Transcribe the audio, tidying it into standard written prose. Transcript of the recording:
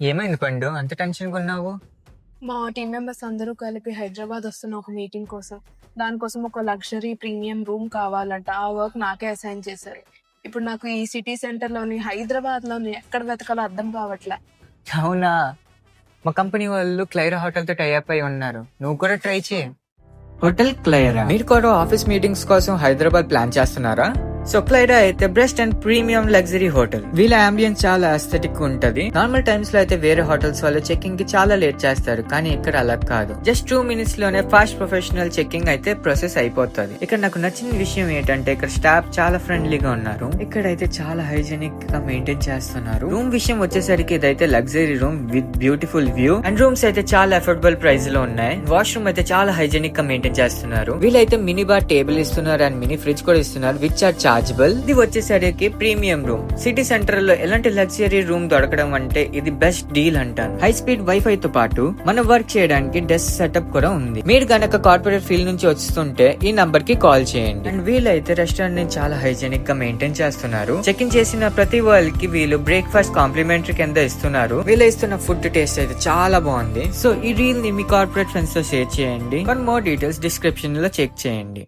ఏమైంది పండు, అంత టెన్షన్ కొన్నావు? మా టీం మెంబర్స్ అందరూ కలిపి హైదరాబాద్ వస్తున్న ఒక మీటింగ్ కోసం. దానికోసం ఒక లగ్జరీ ప్రీమియం రూమ్ కావాలంట. ఆ వర్క్ నాకే అసైన్ చేశారు. ఇప్పుడు నాకు ఈ సిటీ సెంటర్లోని హైదరాబాద్లోని ఎక్కడ వెతకాలో అర్థం కావట్లే. అవునా, మా కంపెనీ వాళ్ళు క్లైరా హోటల్ తో టైఅప్ అయి ఉన్నారు, నువ్వు కూడా ట్రై చేయి. హోటల్ క్లైరా. మీరు కూడా ఆఫీస్ మీటింగ్స్ కోసం హైదరాబాద్ ప్లాన్ చేస్తున్నారా? సో క్లైరా అయితే best and premium luxury hotel. వీళ్ళ అంబియన్స్ చాలా అస్థెటిక్ ఉంటది. నార్మల్ టైమ్స్ లో అయితే వేరే హోటల్స్ వాళ్ళు చెకింగ్ కి చాలా లేట్ చేస్తారు, కానీ ఇక్కడ అలా కాదు. జస్ట్ 2 minutes లోనే ఫాస్ట్ ప్రొఫెషనల్ చెకింగ్ అయితే ప్రాసెస్ అయిపోతుంది. ఇక్కడ నాకు నచ్చిన విషయం ఏంటంటే ఇక్కడ స్టాఫ్ చాలా ఫ్రెండ్లీగా ఉన్నారు. ఇక్కడ అయితే చాలా హైజీనిక్ గా మెయింటైన్ చేస్తున్నారు. రూమ్ విషయం వచ్చేసరికి ఇదైతే luxury room with beautiful view and rooms అయితే చాలా అఫోర్డబుల్ ప్రైస్ లో ఉన్నాయి. వాష్రూమ్ అయితే చాలా హైజీనిక్ గా మెయింటైన్ చేస్తున్నారు. వీళ్ళైతే మినీ బార్ టేబుల్ ఇస్తున్నారు అండ్ మినీ ఫ్రిడ్జ్ కూడా ఇస్తున్నారు విచ్ ఆర్ చార్జబుల్. ఇది వచ్చేసరికి ప్రీమియం రూమ్. సిటీ సెంటర్ లో ఎలాంటి లగ్జరీ రూమ్ దొరకడం అంటే ఇది బెస్ట్ డీల్ అంటాను. హై స్పీడ్ వైఫై తో పాటు మనం వర్క్ చేయడానికి డెస్క్ సెటప్ కూడా ఉంది. మీరు గనక కార్పొరేట్ ఫీల్డ్ నుంచి వస్తుంటే ఈ నంబర్ కి కాల్ చేయండి. అండ్ వీళ్ళైతే రెస్టారెంట్ ని చాలా హైజీనిక్ గా మెయింటైన్ చేస్తున్నారు. చెక్ ఇన్ చేసిన ప్రతి వాళ్ళకి వీళ్ళు బ్రేక్ఫాస్ట్ కాంప్లిమెంటరీ కింద ఇస్తున్నారు. వీళ్ళు ఇస్తున్న ఫుడ్ టేస్ట్ అయితే చాలా బాగుంది. సో ఈ రీల్ ని మీ కార్పొరేట్ ఫ్రెండ్స్ తో షేర్ చేయండి. ఫర్ మోర్ డీటెయిల్స్ డిస్క్రిప్షన్ లో చెక్ చేయండి.